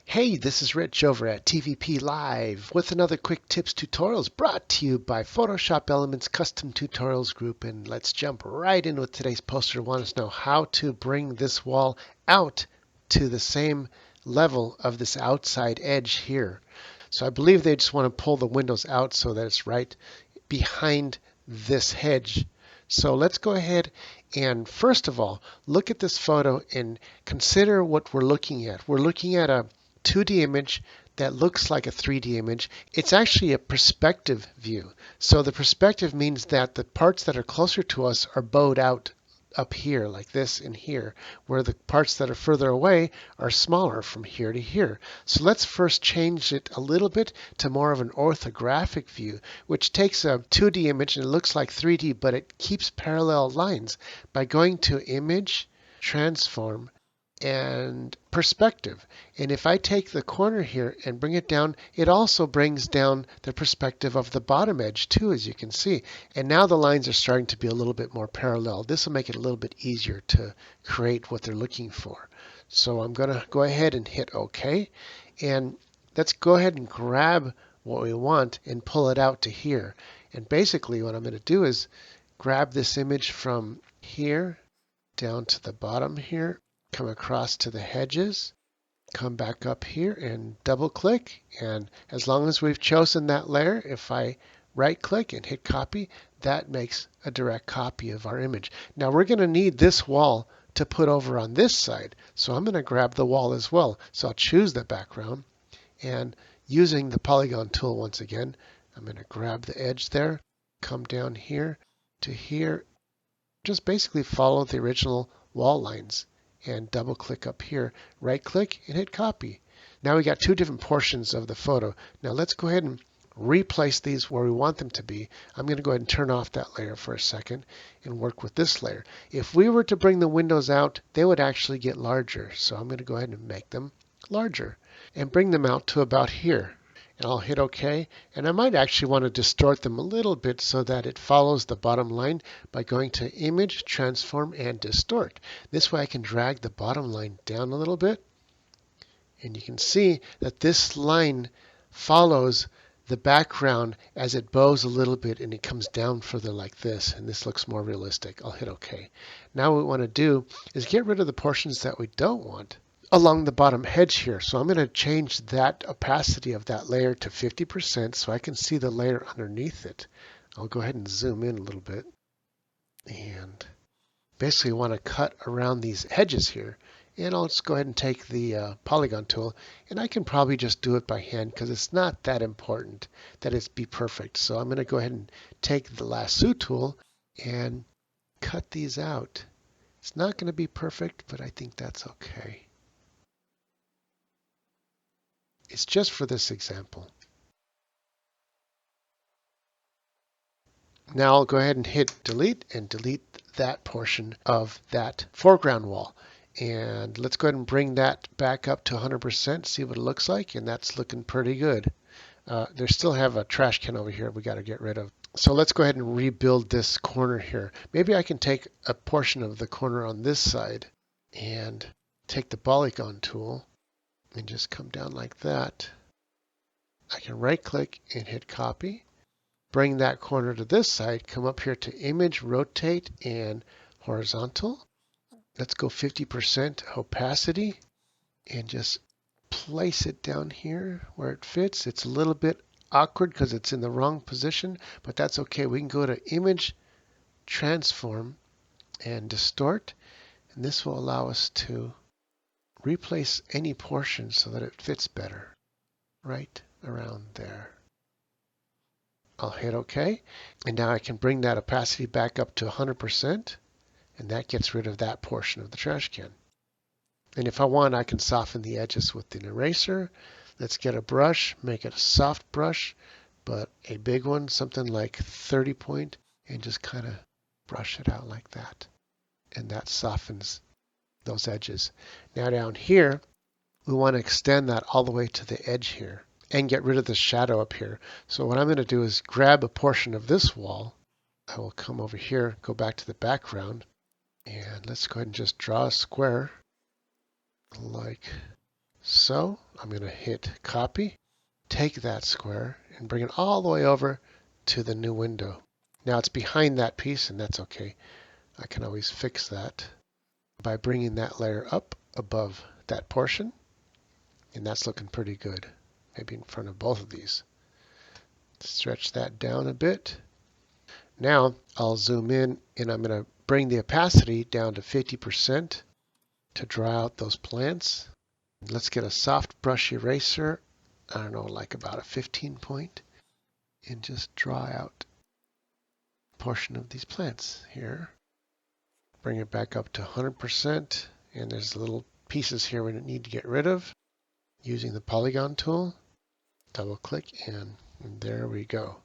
Hey, this is Rich over at TVP Live with another quick tips tutorials brought to you by Photoshop Elements Custom Tutorials Group. And let's jump right in with today's poster. Want us to know how to bring this wall out to the same level of this outside edge here. So I believe they just want to pull the windows out so that it's right behind this hedge. So let's go ahead and first of all, look at this photo and consider what we're looking at. We're looking at a 2D image that looks like a 3D image. It's actually a perspective view. So the perspective means that the parts that are closer to us are bowed out up here like this and here, where the parts that are further away are smaller from here to here. So let's first change it a little bit to more of an orthographic view, which takes a 2D image and it looks like 3D, but it keeps parallel lines by going to Image, Transform, and Perspective. And if I take the corner here and bring it down, it also brings down the perspective of the bottom edge too, as you can see. And now the lines are starting to be a little bit more parallel. This will make it a little bit easier to create what they're looking for. So I'm going to go ahead and hit OK. And let's go ahead and grab what we want and pull it out to here. And basically what I'm going to do is grab this image from here down to the bottom here, come across to the hedges, come back up here and double click. And as long as we've chosen that layer, if I right click and hit copy, that makes a direct copy of our image. Now we're going to need this wall to put over on this side. So I'm going to grab the wall as well. So I'll choose the background and using the polygon tool once again, I'm going to grab the edge there, come down here to here, just basically follow the original wall lines and double click up here, right click and hit copy. Now we got two different portions of the photo. Now let's go ahead and replace these where we want them to be. I'm going to go ahead and turn off that layer for a second and work with this layer. If we were to bring the windows out, they would actually get larger. So I'm going to go ahead and make them larger and bring them out to about here. And I'll hit OK. And I might actually want to distort them a little bit so that it follows the bottom line by going to Image, Transform, and Distort. This way I can drag the bottom line down a little bit. And you can see that this line follows the background as it bows a little bit and it comes down further like this. And this looks more realistic. I'll hit OK. Now what we want to do is get rid of the portions that we don't want along the bottom edge here. So I'm going to change that opacity of that layer to 50% so I can see the layer underneath it. I'll go ahead and zoom in a little bit and basically want to cut around these edges here. And I'll just go ahead and take the polygon tool, and I can probably just do it by hand because it's not that important that it be perfect. So I'm going to go ahead and take the lasso tool and cut these out. It's not going to be perfect, but I think that's okay. It's just for this example. Now I'll go ahead and hit delete and delete that portion of that foreground wall. And let's go ahead and bring that back up to 100%, see what it looks like, and that's looking pretty good. They still have a trash can over here we got to get rid of. So let's go ahead and rebuild this corner here. Maybe I can take a portion of the corner on this side and take the polygon tool and just come down like that. I can right click and hit copy. Bring that corner to this side, come up here to Image, Rotate, and Horizontal. Let's go 50% opacity and just place it down here where it fits. It's a little bit awkward because it's in the wrong position, but that's okay. We can go to Image, Transform, and Distort, and this will allow us to replace any portion so that it fits better right around there. I'll hit OK, and now I can bring that opacity back up to 100%, and that gets rid of that portion of the trash can. And if I want, I can soften the edges with an eraser. Let's get a brush, make it a soft brush, but a big one, something like 30 point, and just kind of brush it out like that. And that softens those edges. Now down here, we want to extend that all the way to the edge here and get rid of the shadow up here. So what I'm going to do is grab a portion of this wall. I will come over here, go back to the background, and let's go ahead and just draw a square like So I'm going to hit copy, take that square, and bring it all the way over to the new window. Now it's behind that piece, and that's okay. I can always fix that by bringing that layer up above that portion, and that's looking pretty good. Maybe in front of both of these. Stretch that down a bit. Now I'll zoom in, and I'm going to bring the opacity down to 50% to draw out those plants. Let's get a soft brush eraser, I don't know, like about a 15 point, and just draw out a portion of these plants here. Bring it back up to 100%, and there's little pieces here we need to get rid of. Using the polygon tool, double click, and there we go.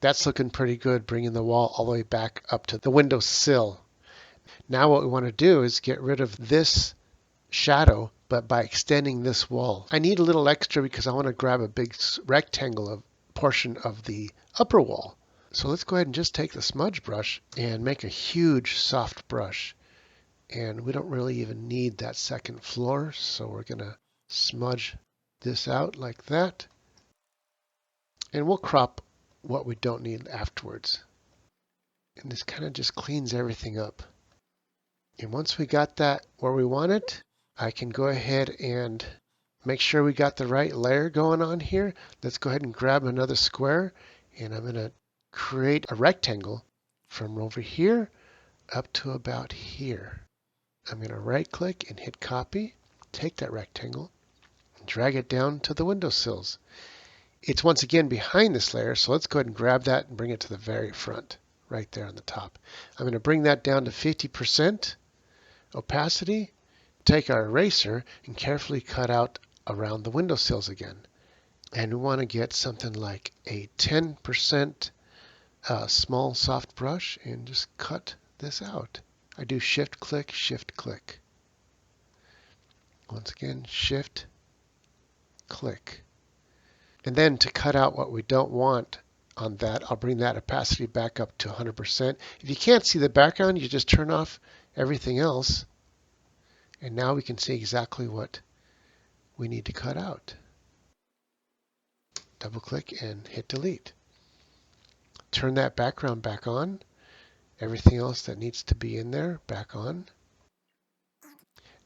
That's looking pretty good, bringing the wall all the way back up to the window sill. Now what we want to do is get rid of this shadow, but by extending this wall. I need a little extra because I want to grab a big rectangle of portion of the upper wall. So let's go ahead and just take the smudge brush and make a huge soft brush. And we don't really even need that second floor, so we're going to smudge this out like that. And we'll crop what we don't need afterwards. And this kind of just cleans everything up. And once we got that where we want it, I can go ahead and make sure we got the right layer going on here. Let's go ahead and grab another square, and I'm going to create a rectangle from over here up to about here. I'm going to right click and hit copy, take that rectangle, and drag it down to the windowsills. It's once again behind this layer, so let's go ahead and grab that and bring it to the very front, right there on the top. I'm going to bring that down to 50% opacity, take our eraser, and carefully cut out around the windowsills again. And we want to get something like a 10% small soft brush and just cut this out. I do shift click, shift click. Once again, shift click. And then to cut out what we don't want on that, I'll bring that opacity back up to 100%. If you can't see the background, you just turn off everything else. And now we can see exactly what we need to cut out. Double click and hit delete. Turn that background back on. Everything else that needs to be in there back on.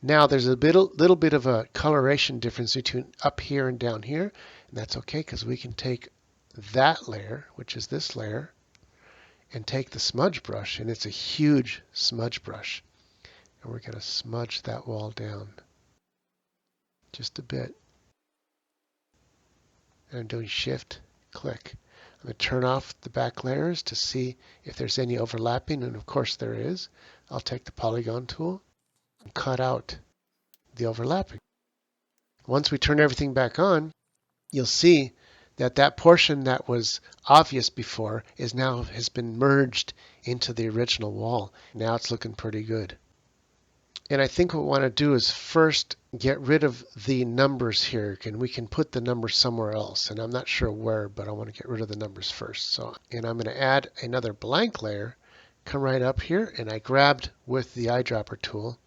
Now there's a little bit of a coloration difference between up here and down here, and that's okay because we can take that layer, which is this layer, and take the smudge brush, and it's a huge smudge brush, and we're going to smudge that wall down just a bit. And I'm doing shift click. I'm going to turn off the back layers to see if there's any overlapping, and of course there is. I'll take the polygon tool and cut out the overlapping. Once we turn everything back on, you'll see that that portion that was obvious before has been merged into the original wall. Now it's looking pretty good. And I think what we want to do is first get rid of the numbers here, and we can put the numbers somewhere else. And I'm not sure where, but I want to get rid of the numbers first. And I'm going to add another blank layer, come right up here, and I grabbed with the eyedropper tool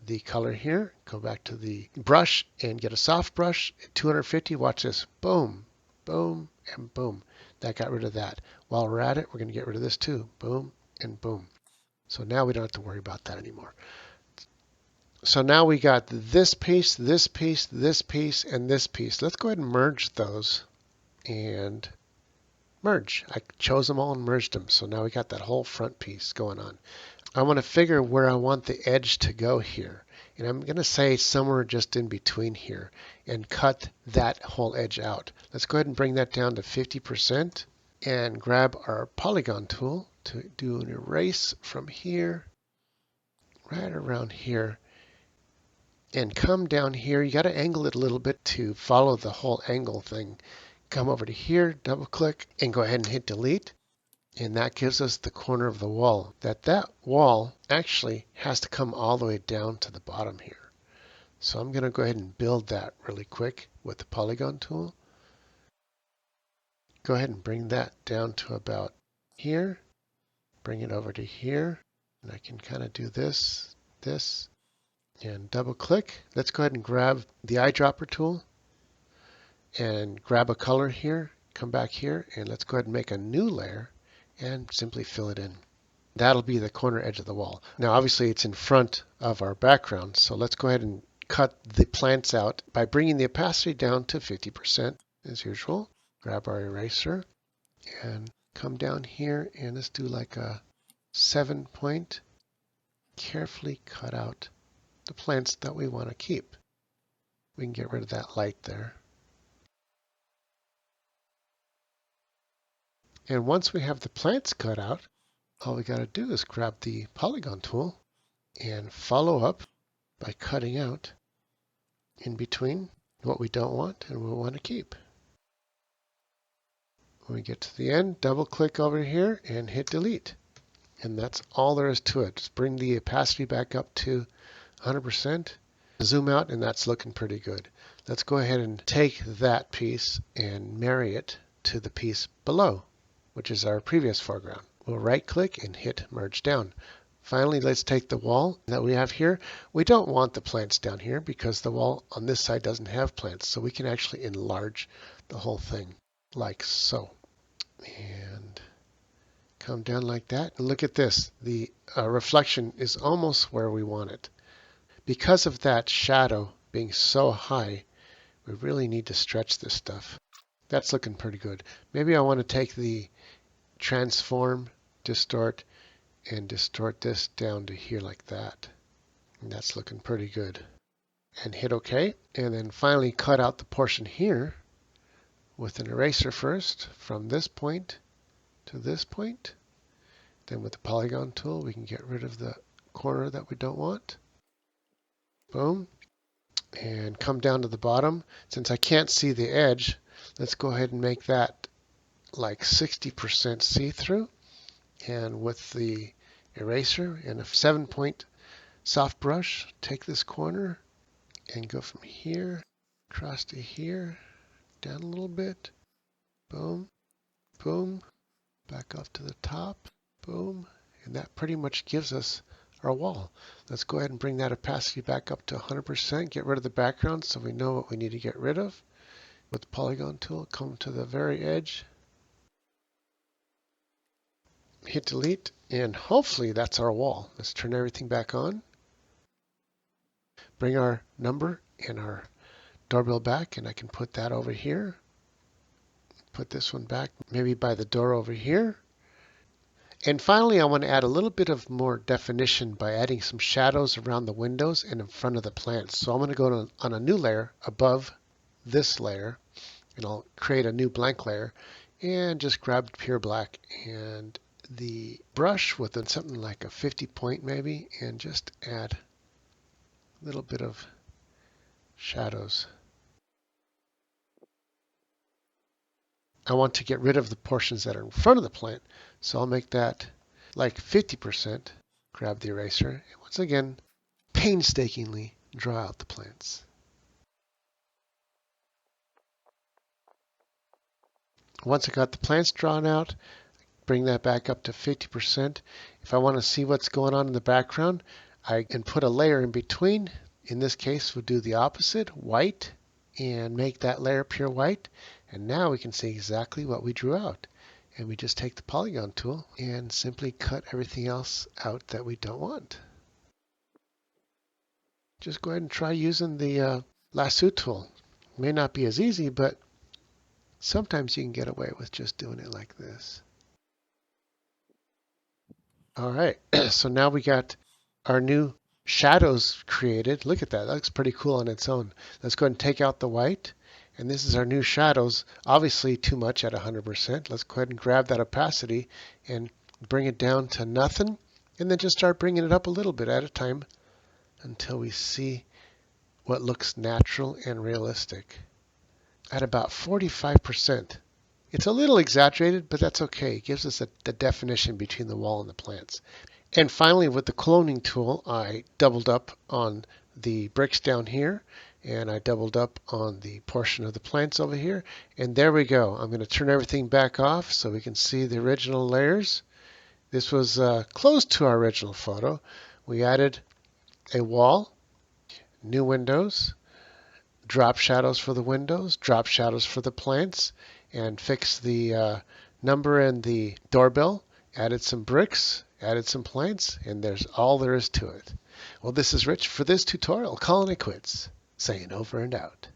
the color here, go back to the brush and get a soft brush, 250, watch this, boom, boom, and boom. That got rid of that. While we're at it, we're going to get rid of this too, boom and boom. So now we don't have to worry about that anymore. So now we got this piece, this piece, this piece, and this piece. Let's go ahead and merge those and merge. I chose them all and merged them. So now we got that whole front piece going on. I want to figure where I want the edge to go here. And I'm going to say somewhere just in between here and cut that whole edge out. Let's go ahead and bring that down to 50% and grab our polygon tool to do an erase from here, right around here, and come down here. You got to angle it a little bit to follow the whole angle thing. Come over to here, double click, and go ahead and hit delete. And that gives us the corner of the wall. That wall actually has to come all the way down to the bottom here. So I'm going to go ahead and build that really quick with the polygon tool. Go ahead and bring that down to about here. Bring it over to here. And I can kind of do this, and double click. Let's go ahead and grab the eyedropper tool and grab a color here. Come back here and let's go ahead and make a new layer and simply fill it in. That'll be the corner edge of the wall. Now obviously it's in front of our background, so let's go ahead and cut the plants out by bringing the opacity down to 50% as usual. Grab our eraser and come down here and let's do like a 7-point. Carefully cut out the plants that we want to keep. We can get rid of that light there. And once we have the plants cut out, all we got to do is grab the polygon tool and follow up by cutting out in between what we don't want and what we want to keep. When we get to the end, double click over here and hit delete. And that's all there is to it. Just bring the opacity back up to 100%. Zoom out and that's looking pretty good. Let's go ahead and take that piece and marry it to the piece below, which is our previous foreground. We'll right click and hit merge down. Finally, let's take the wall that we have here. We don't want the plants down here because the wall on this side doesn't have plants, so we can actually enlarge the whole thing like so. And come down like that. And look at this. The reflection is almost where we want it. Because of that shadow being so high, we really need to stretch this stuff. That's looking pretty good. Maybe I want to take the transform, distort, and distort this down to here like that. And that's looking pretty good. And hit OK. And then finally cut out the portion here with an eraser first from this point to this point. Then with the polygon tool, we can get rid of the corner that we don't want. Boom. And come down to the bottom. Since I can't see the edge, let's go ahead and make that like 60% see-through. And with the eraser and a 7-point soft brush, take this corner and go from here across to here, down a little bit. Boom, boom, back up to the top, boom. And that pretty much gives us our wall. Let's go ahead and bring that opacity back up to 100%. Get rid of the background so we know what we need to get rid of. With the polygon tool, come to the very edge, hit delete, and hopefully that's our wall. Let's turn everything back on. Bring our number and our doorbell back, and I can put that over here. Put this one back, maybe by the door over here. And finally, I want to add a little bit of more definition by adding some shadows around the windows and in front of the plants. So I'm going to go on a new layer above this layer, and I'll create a new blank layer and just grab pure black and the brush with something like a 50-point maybe, and just add a little bit of shadows. I want to get rid of the portions that are in front of the plant, so I'll make that like 50%. Grab the eraser, and once again, painstakingly draw out the plants. Once I got the plants drawn out, bring that back up to 50%. If I want to see what's going on in the background, I can put a layer in between. In this case, we'll do the opposite, white, and make that layer pure white. And now we can see exactly what we drew out. And we just take the polygon tool and simply cut everything else out that we don't want. Just go ahead and try using the lasso tool. It may not be as easy, but sometimes you can get away with just doing it like this. All right, so now we got our new shadows created. Look at that. That looks pretty cool on its own. Let's go ahead and take out the white. And this is our new shadows. Obviously too much at 100%. Let's go ahead and grab that opacity and bring it down to nothing. And then just start bringing it up a little bit at a time until we see what looks natural and realistic. At about 45%. It's a little exaggerated, but that's okay. It gives us the definition between the wall and the plants. And finally, with the cloning tool, I doubled up on the bricks down here, and I doubled up on the portion of the plants over here. And there we go. I'm going to turn everything back off so we can see the original layers. This was close to our original photo. We added a wall new windows, drop shadows for the windows, drop shadows for the plants, and fixed the number in the doorbell, added some bricks, added some plants, and there's all there is to it. Well, this is Rich for this tutorial. Calling it quits. Saying over and out.